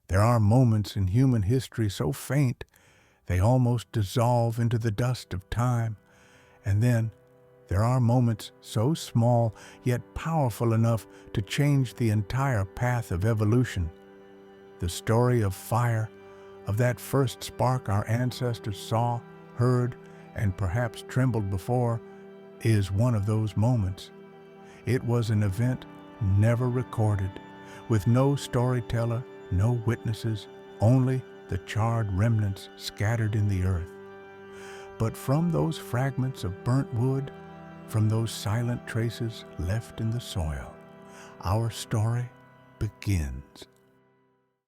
There are moments in human history so faint they almost dissolve into the dust of time, and then there are moments so small yet powerful enough to change the entire path of evolution. The story of fire, of that first spark our ancestors saw, heard, and perhaps trembled before, is one of those moments. It was an event never recorded, with no storyteller, no witnesses, only the charred remnants scattered in the earth. But from those fragments of burnt wood, from those silent traces left in the soil, our story begins.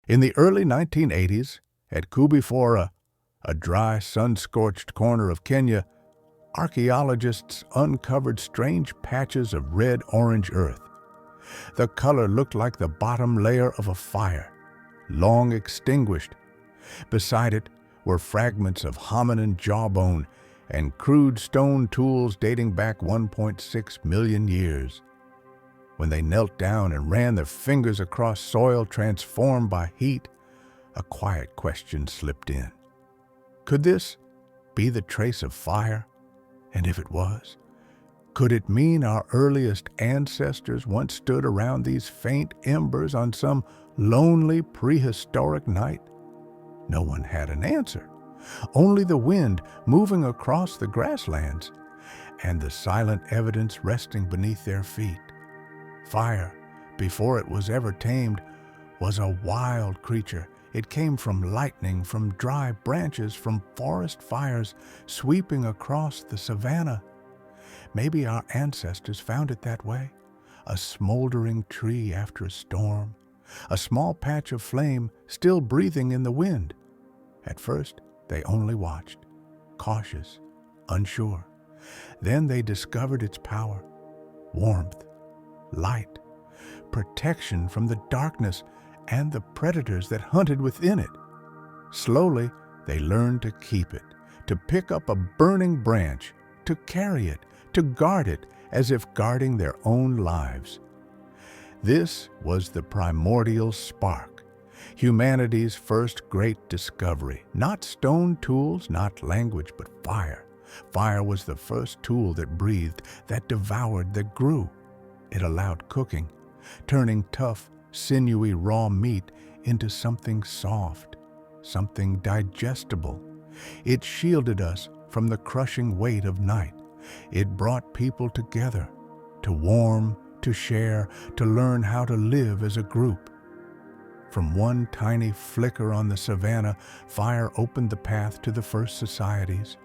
In the early 1980s, at Kubifora, a dry, sun-scorched corner of Kenya, archaeologists uncovered strange patches of red-orange earth. The color looked like the bottom layer of a fire, long extinguished. Beside it were fragments of hominin jawbone and crude stone tools dating back 1.6 million years. When they knelt down and ran their fingers across soil transformed by heat, a quiet question slipped in. Could this be the trace of fire? And if it was, could it mean our earliest ancestors once stood around these faint embers on some lonely prehistoric night? No one had an answer. Only the wind moving across the grasslands and the silent evidence resting beneath their feet. Fire, before it was ever tamed, was a wild creature. It came from lightning, from dry branches, from forest fires sweeping across the savanna. Maybe our ancestors found it that way, a smoldering tree after a storm, a small patch of flame still breathing in the wind. At first, they only watched, cautious, unsure. Then they discovered its power, warmth, light, protection from the darkness and the predators that hunted within it. Slowly, they learned to keep it, to pick up a burning branch, to carry it, to guard it as if guarding their own lives. This was the primordial spark, humanity's first great discovery. Not stone tools, not language, but fire. Fire was the first tool that breathed, that devoured, that grew. It allowed cooking, turning tough, sinewy raw meat into something soft, something digestible. It shielded us from the crushing weight of night. It brought people together, to warm, to share, to learn how to live as a group. From one tiny flicker on the savanna, fire opened the path to the first societies,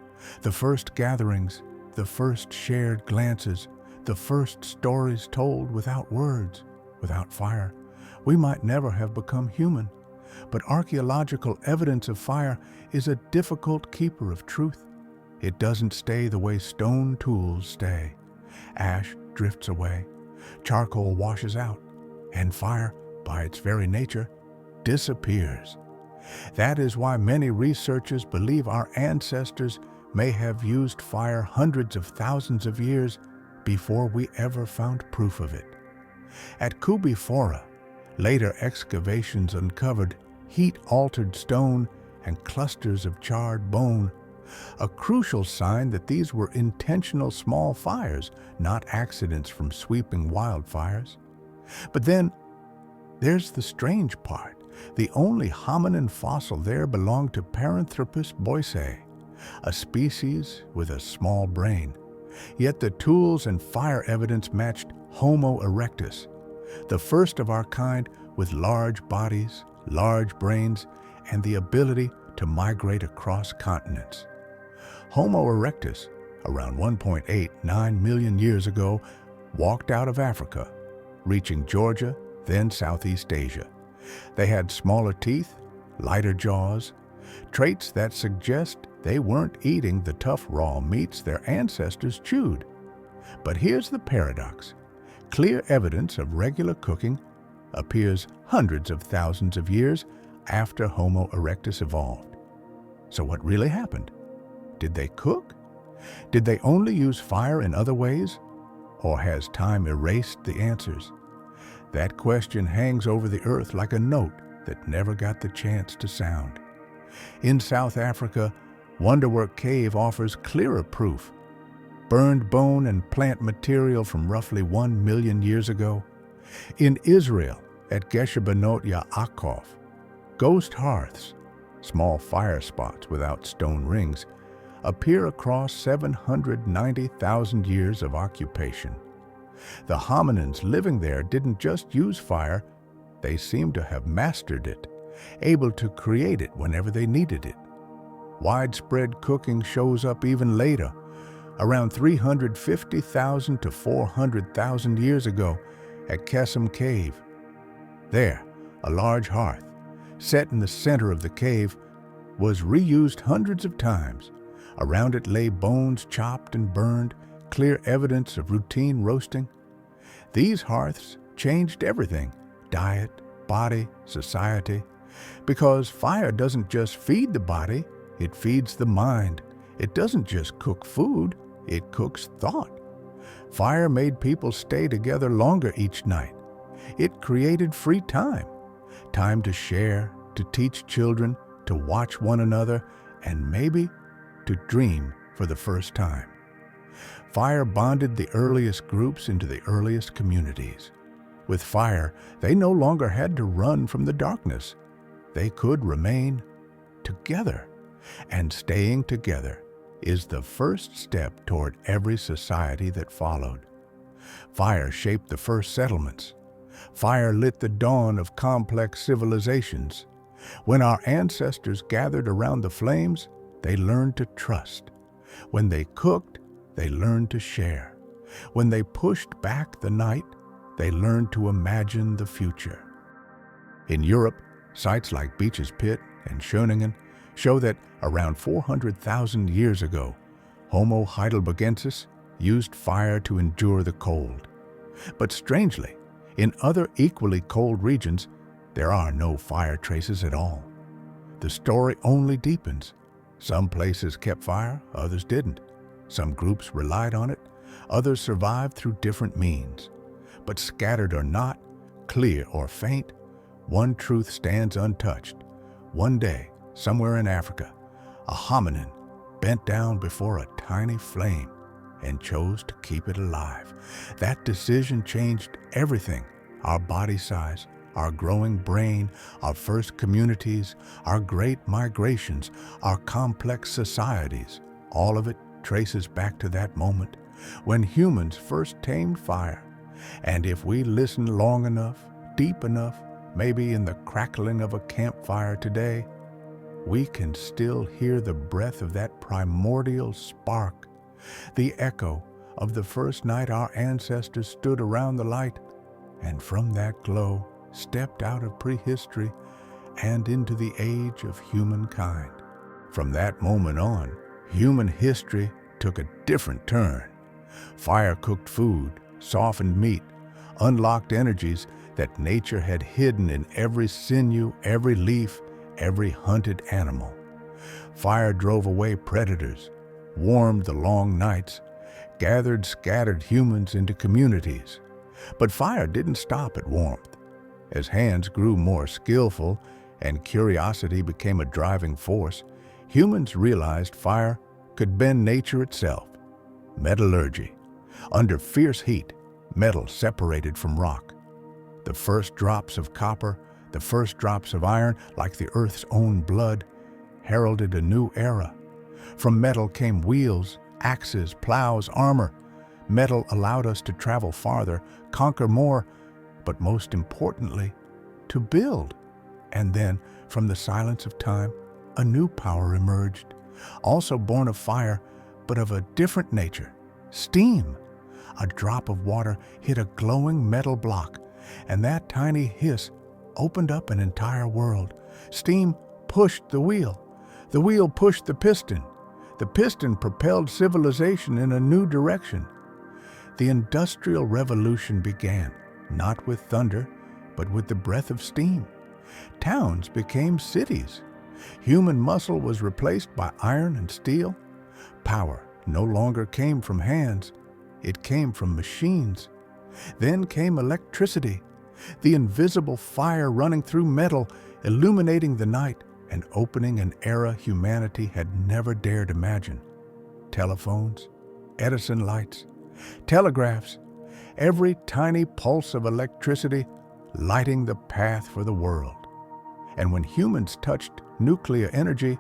the first gatherings, the first shared glances, the first stories told without words. Without fire, we might never have become human. But archaeological evidence of fire is a difficult keeper of truth. It doesn't stay the way stone tools stay. Ash drifts away, charcoal washes out, and fire, by its very nature, disappears. That is why many researchers believe our ancestors may have used fire hundreds of thousands of years before we ever found proof of it. At Kubifora, later excavations uncovered heat-altered stone and clusters of charred bone, a crucial sign that these were intentional small fires, not accidents from sweeping wildfires. But then, there's the strange part. The only hominin fossil there belonged to Paranthropus boisei, a species with a small brain. Yet the tools and fire evidence matched Homo erectus, the first of our kind with large bodies, large brains, and the ability to migrate across continents. Homo erectus, around 1.89 million years ago, walked out of Africa, reaching Georgia, then Southeast Asia. They had smaller teeth, lighter jaws, traits that suggest they weren't eating the tough raw meats their ancestors chewed. But here's the paradox. Clear evidence of regular cooking appears hundreds of thousands of years after Homo erectus evolved. So what really happened? Did they cook? Did they only use fire in other ways? Or has time erased the answers? That question hangs over the earth like a note, that never got the chance to sound. In South Africa, Wonderwork Cave offers clearer proof. Burned bone and plant material from roughly 1 million years ago. In Israel, at Geshebenot Yaakov, ghost hearths, small fire spots without stone rings, appear across 790,000 years of occupation. The hominins living there didn't just use fire, they seem to have mastered it, able to create it whenever they needed it. Widespread cooking shows up even later, around 350,000 to 400,000 years ago at Kesem Cave. There, a large hearth, set in the center of the cave, was reused hundreds of times. Around it lay bones chopped and burned, clear evidence of routine roasting. These hearths changed everything: diet, body, society. Because fire doesn't just feed the body, it feeds the mind. It doesn't just cook food, it cooks thought. Fire made people stay together longer each night. It created free time, time to share, to teach children, to watch one another, and maybe to dream for the first time. Fire bonded the earliest groups into the earliest communities. With fire, they no longer had to run from the darkness. They could remain together. And staying together is the first step toward every society that followed. Fire shaped the first settlements. Fire lit the dawn of complex civilizations. When our ancestors gathered around the flames, they learned to trust. When they cooked, they learned to share. When they pushed back the night, they learned to imagine the future. In Europe, sites like Beech's Pit and Schöningen show that around 400,000 years ago, Homo heidelbergensis used fire to endure the cold. But strangely, in other equally cold regions, there are no fire traces at all. The story only deepens. Some places kept fire, others didn't. Some groups relied on it, others survived through different means. But scattered or not, clear or faint, one truth stands untouched. One day, somewhere in Africa, a hominin bent down before a tiny flame and chose to keep it alive. That decision changed everything: our body size, our growing brain, our first communities, our great migrations, our complex societies. All of it traces back to that moment when humans first tamed fire. And if we listen long enough, deep enough, maybe in the crackling of a campfire today, we can still hear the breath of that primordial spark, the echo of the first night our ancestors stood around the light, and from that glow stepped out of prehistory and into the age of humankind. From that moment on, human history took a different turn. Fire cooked food, softened meat, unlocked energies that nature had hidden in every sinew, every leaf, every hunted animal. Fire drove away predators, warmed the long nights, gathered scattered humans into communities. But fire didn't stop at warmth. As hands grew more skillful and curiosity became a driving force, humans realized fire could bend nature itself. Metallurgy. Under fierce heat, metal separated from rock. The first drops of copper, the first drops of iron, like the earth's own blood, heralded a new era. From metal came wheels, axes, plows, armor. Metal allowed us to travel farther, conquer more, but most importantly, to build. And then, from the silence of time, a new power emerged, also born of fire, but of a different nature: steam. A drop of water hit a glowing metal block, and that tiny hiss opened up an entire world. Steam pushed the wheel pushed the piston propelled civilization in a new direction. The Industrial Revolution began, not with thunder, but with the breath of steam. Towns became cities. Human muscle was replaced by iron and steel. Power no longer came from hands, it came from machines. Then came electricity, the invisible fire running through metal, illuminating the night and opening an era humanity had never dared imagine. Telephones, Edison lights, telegraphs, every tiny pulse of electricity lighting the path for the world. And when humans touched nuclear energy,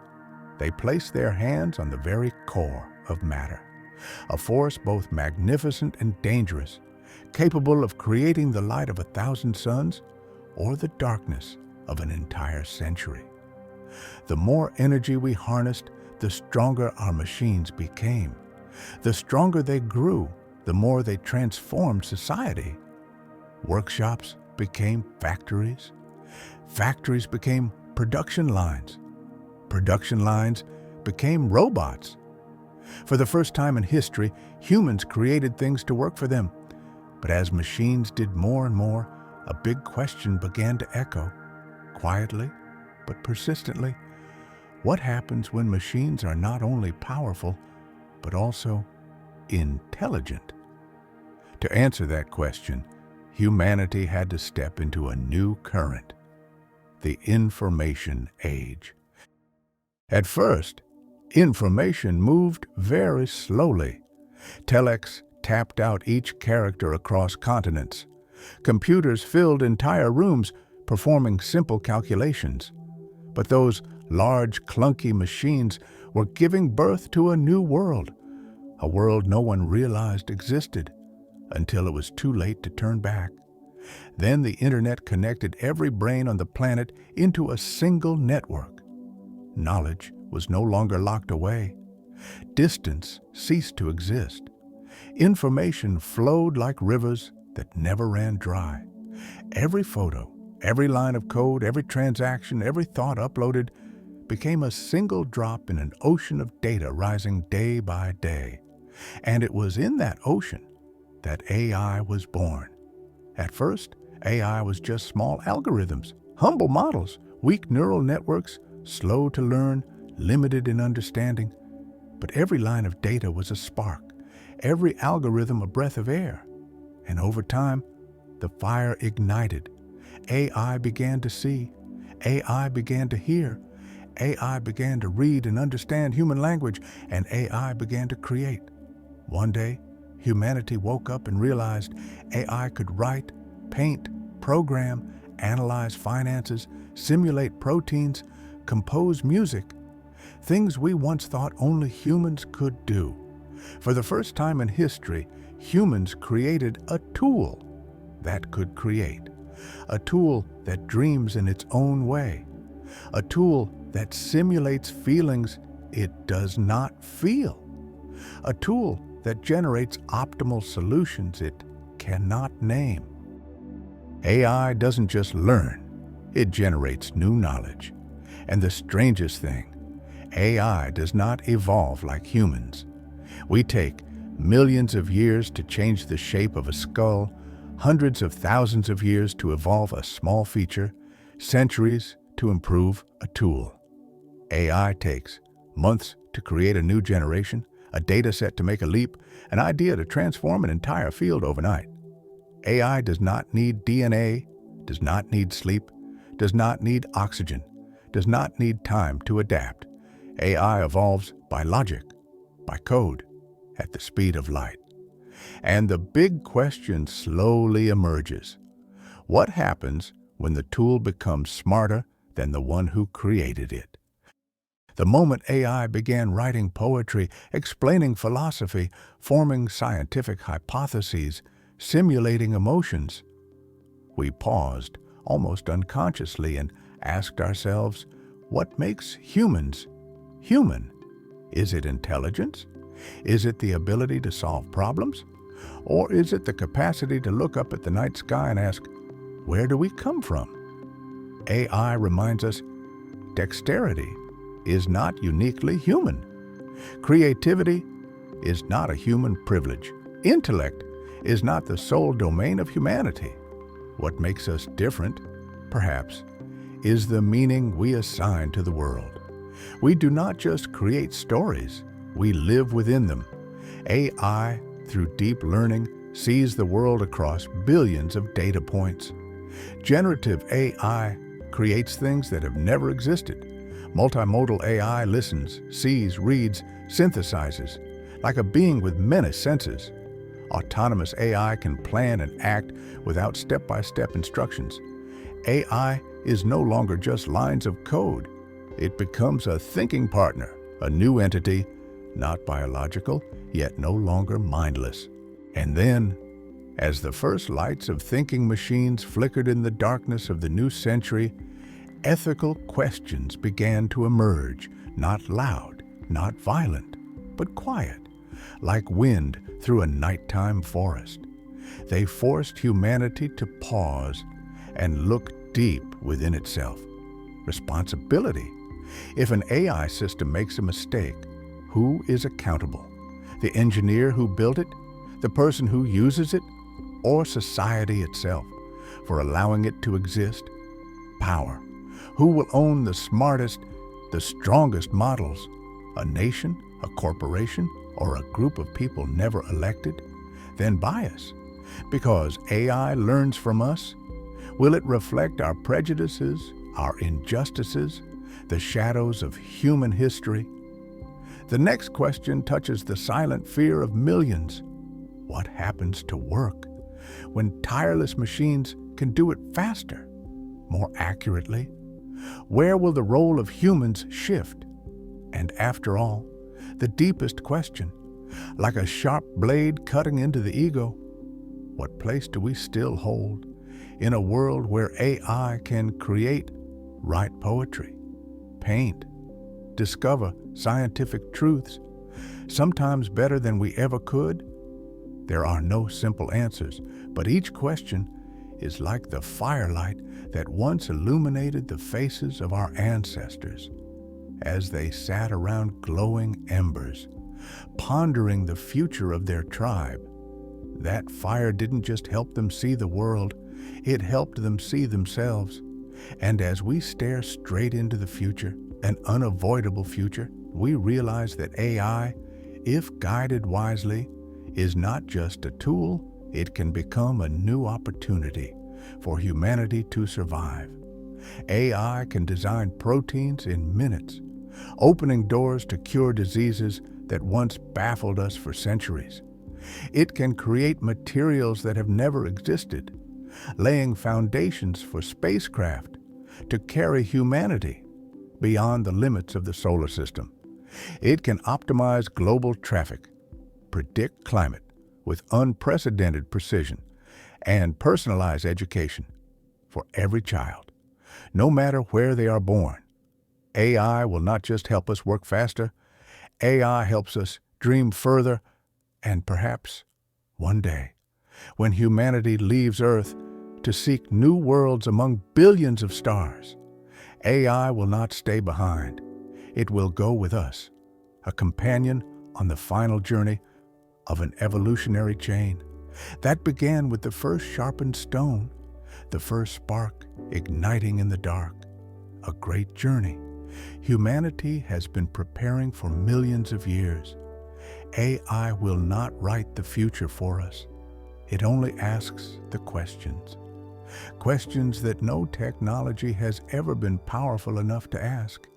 they placed their hands on the very core of matter, a force both magnificent and dangerous, capable of creating the light of 1,000 suns or the darkness of an entire century. The more energy we harnessed, the stronger our machines became. The stronger they grew, the more they transformed society. Workshops became factories. Factories became production lines. Production lines became robots. For the first time in history, humans created things to work for them. But as machines did more and more, a big question began to echo, quietly but persistently. What happens when machines are not only powerful, but also intelligent? To answer that question, humanity had to step into a new current, the information age. At first, information moved very slowly. Telex tapped out each character across continents. Computers filled entire rooms performing simple calculations. But those large, clunky machines were giving birth to a new world, a world no one realized existed until it was too late to turn back. Then the internet connected every brain on the planet into a single network. Knowledge was no longer locked away. Distance ceased to exist. Information flowed like rivers that never ran dry. Every photo, every line of code, every transaction, every thought uploaded became a single drop in an ocean of data rising day by day. And it was in that ocean that AI was born. At first, AI was just small algorithms, humble models, weak neural networks, slow to learn, limited in understanding. But every line of data was a spark, every algorithm a breath of air. And over time, the fire ignited. AI began to see. AI began to hear. AI began to read and understand human language, and AI began to create. One day, humanity woke up and realized AI could write, paint, program, analyze finances, simulate proteins, compose music, things we once thought only humans could do. For the first time in history, humans created a tool that could create, a tool that dreams in its own way, a tool that simulates feelings it does not feel, a tool that generates optimal solutions it cannot name. AI doesn't just learn, it generates new knowledge. And the strangest thing, AI does not evolve like humans. We take millions of years to change the shape of a skull, hundreds of thousands of years to evolve a small feature, centuries to improve a tool. AI takes months to create a new generation, a data set to make a leap, an idea to transform an entire field overnight. AI does not need DNA, does not need sleep, does not need oxygen, does not need time to adapt. AI evolves by logic, by code, at the speed of light. And the big question slowly emerges. What happens when the tool becomes smarter than the one who created it? The moment AI began writing poetry, explaining philosophy, forming scientific hypotheses, simulating emotions, we paused almost unconsciously and asked ourselves, what makes humans human? Is it intelligence? Is it the ability to solve problems? Or is it the capacity to look up at the night sky and ask, where do we come from? AI reminds us dexterity is not uniquely human. Creativity is not a human privilege. Intellect is not the sole domain of humanity. What makes us different, perhaps, is the meaning we assign to the world. We do not just create stories, we live within them. AI, through deep learning, sees the world across billions of data points. Generative AI creates things that have never existed. Multimodal AI listens, sees, reads, synthesizes, like a being with many senses. Autonomous AI can plan and act without step-by-step instructions. AI is no longer just lines of code. It becomes a thinking partner, a new entity, not biological, yet no longer mindless. And then, as the first lights of thinking machines flickered in the darkness of the new century, ethical questions began to emerge, not loud, not violent, but quiet, like wind through a nighttime forest. They forced humanity to pause and look deep within itself. Responsibility. If an AI system makes a mistake, who is accountable? The engineer who built it? The person who uses it? Or society itself for allowing it to exist? Power. Who will own the smartest, the strongest models? A nation, a corporation, or a group of people never elected? Then bias. Because AI learns from us, will it reflect our prejudices, our injustices, the shadows of human history? The next question touches the silent fear of millions. What happens to work when tireless machines can do it faster, more accurately? Where will the role of humans shift? And after all, the deepest question, like a sharp blade cutting into the ego, what place do we still hold in a world where AI can create, write poetry, paint, discover scientific truths, sometimes better than we ever could? There are no simple answers, but each question is like the firelight that once illuminated the faces of our ancestors as they sat around glowing embers, pondering the future of their tribe. That fire didn't just help them see the world, it helped them see themselves. And as we stare straight into the future, an unavoidable future, we realize that AI, if guided wisely, is not just a tool, it can become a new opportunity for humanity to survive. AI can design proteins in minutes, opening doors to cure diseases that once baffled us for centuries. It can create materials that have never existed, laying foundations for spacecraft to carry humanity beyond the limits of the solar system. It can optimize global traffic, predict climate with unprecedented precision, and personalize education for every child, no matter where they are born. AI will not just help us work faster, AI helps us dream further, and perhaps one day, when humanity leaves Earth to seek new worlds among billions of stars, AI will not stay behind. It will go with us, a companion on the final journey of an evolutionary chain that began with the first sharpened stone, the first spark igniting in the dark. A great journey humanity has been preparing for millions of years. AI will not write the future for us. It only asks the questions. Questions that no technology has ever been powerful enough to ask.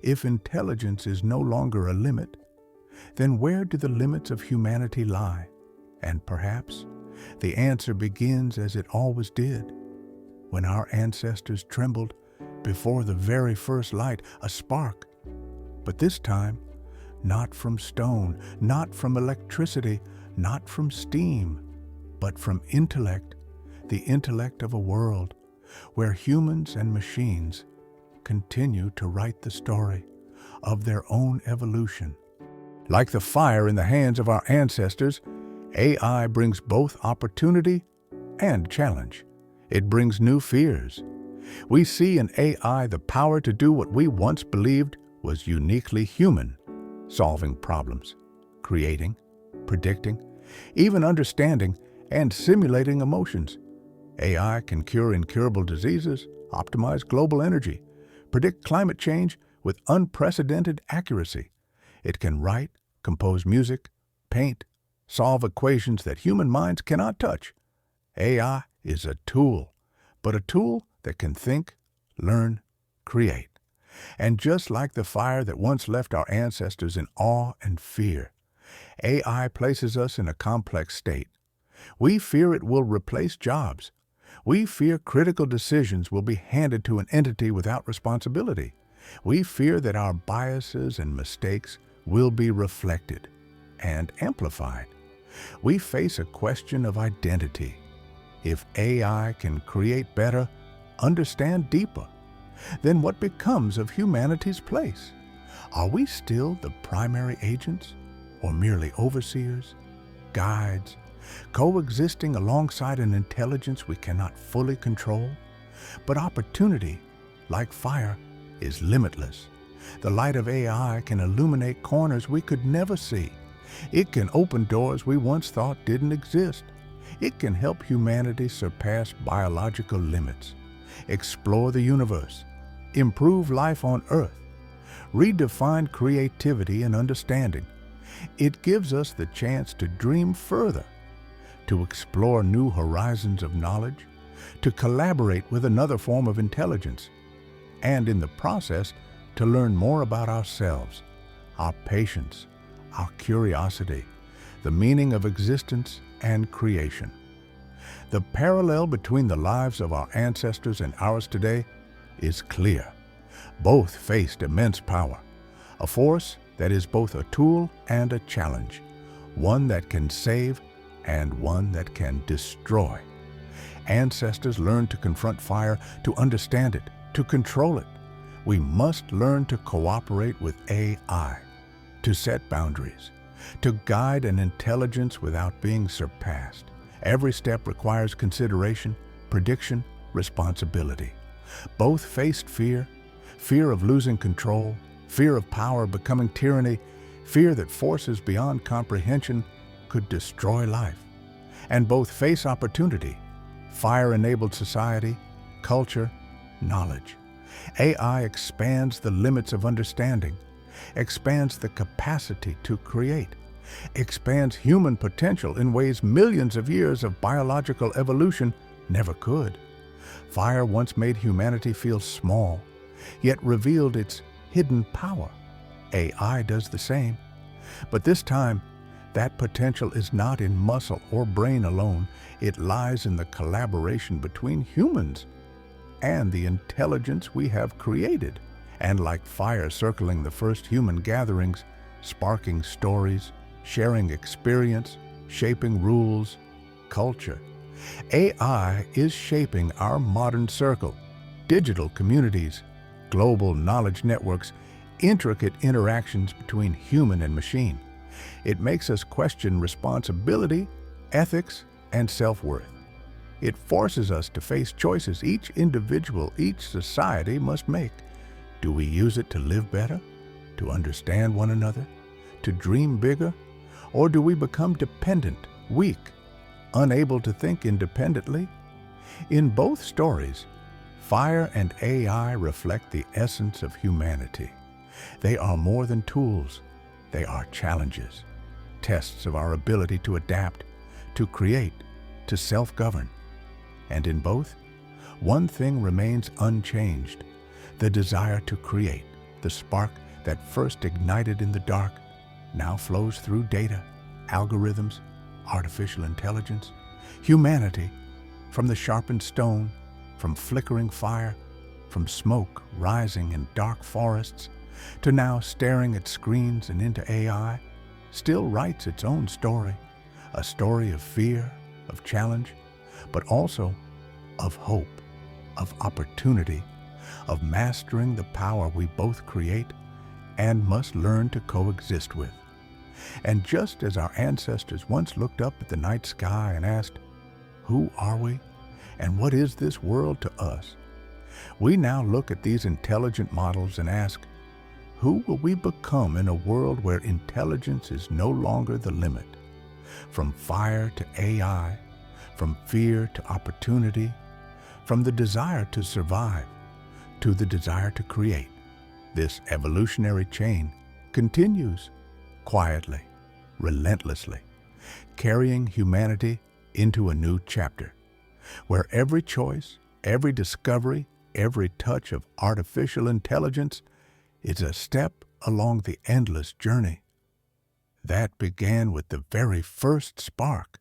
If intelligence is no longer a limit, then where do the limits of humanity lie? And perhaps the answer begins as it always did, when our ancestors trembled before the very first light, a spark. But this time, not from stone, not from electricity, not from steam, but from intellect, the intellect of a world where humans and machines continue to write the story of their own evolution. Like the fire in the hands of our ancestors, AI brings both opportunity and challenge. It brings new fears. We see in AI the power to do what we once believed was uniquely human, solving problems, creating, predicting, even understanding and simulating emotions. AI can cure incurable diseases, optimize global energy, predict climate change with unprecedented accuracy. It can write, compose music, paint, solve equations that human minds cannot touch. AI is a tool, but a tool that can think, learn, create. And just like the fire that once left our ancestors in awe and fear, AI places us in a complex state. We fear it will replace jobs. We fear critical decisions will be handed to an entity without responsibility. We fear that our biases and mistakes will be reflected and amplified. We face a question of identity. If AI can create better, understand deeper, then what becomes of humanity's place? Are we still the primary agents, or merely overseers, guides, coexisting alongside an intelligence we cannot fully control? But opportunity, like fire, is limitless. The light of AI can illuminate corners we could never see. It can open doors we once thought didn't exist. It can help humanity surpass biological limits, explore the universe, improve life on Earth, redefine creativity and understanding. It gives us the chance to dream further, to explore new horizons of knowledge, to collaborate with another form of intelligence, and in the process, to learn more about ourselves, our patience, our curiosity, the meaning of existence and creation. The parallel between the lives of our ancestors and ours today is clear. Both faced immense power, a force that is both a tool and a challenge, one that can save and one that can destroy. Ancestors learned to confront fire, to understand it, to control it. We must learn to cooperate with AI, to set boundaries, to guide an intelligence without being surpassed. Every step requires consideration, prediction, responsibility. Both faced fear, fear of losing control, fear of power becoming tyranny, fear that forces beyond comprehension could destroy life. And both face opportunity, fire-enabled society, culture, knowledge. AI expands the limits of understanding, expands the capacity to create, expands human potential in ways millions of years of biological evolution never could. Fire once made humanity feel small, yet revealed its hidden power. AI does the same. But this time, that potential is not in muscle or brain alone. It lies in the collaboration between humans and the intelligence we have created. And like fire circling the first human gatherings, sparking stories, sharing experience, shaping rules, culture, AI is shaping our modern circle, digital communities, global knowledge networks, intricate interactions between human and machine. It makes us question responsibility, ethics, and self-worth. It forces us to face choices each individual, each society must make. Do we use it to live better, to understand one another, to dream bigger? Or do we become dependent, weak, unable to think independently? In both stories, fire and AI reflect the essence of humanity. They are more than tools. They are challenges, tests of our ability to adapt, to create, to self-govern. And in both, one thing remains unchanged: the desire to create. The spark that first ignited in the dark now flows through data, algorithms, artificial intelligence. Humanity, from the sharpened stone, from flickering fire, from smoke rising in dark forests, to now staring at screens and into AI, still writes its own story, a story of fear, of challenge, but also of hope, of opportunity, of mastering the power we both create and must learn to coexist with. And just as our ancestors once looked up at the night sky and asked, "Who are we? And what is this world to us?" we now look at these intelligent models and ask, who will we become in a world where intelligence is no longer the limit? From fire to AI, from fear to opportunity, from the desire to survive to the desire to create, this evolutionary chain continues quietly, relentlessly, carrying humanity into a new chapter, where every choice, every discovery, every touch of artificial intelligence is a step along the endless journey. That began with the very first spark.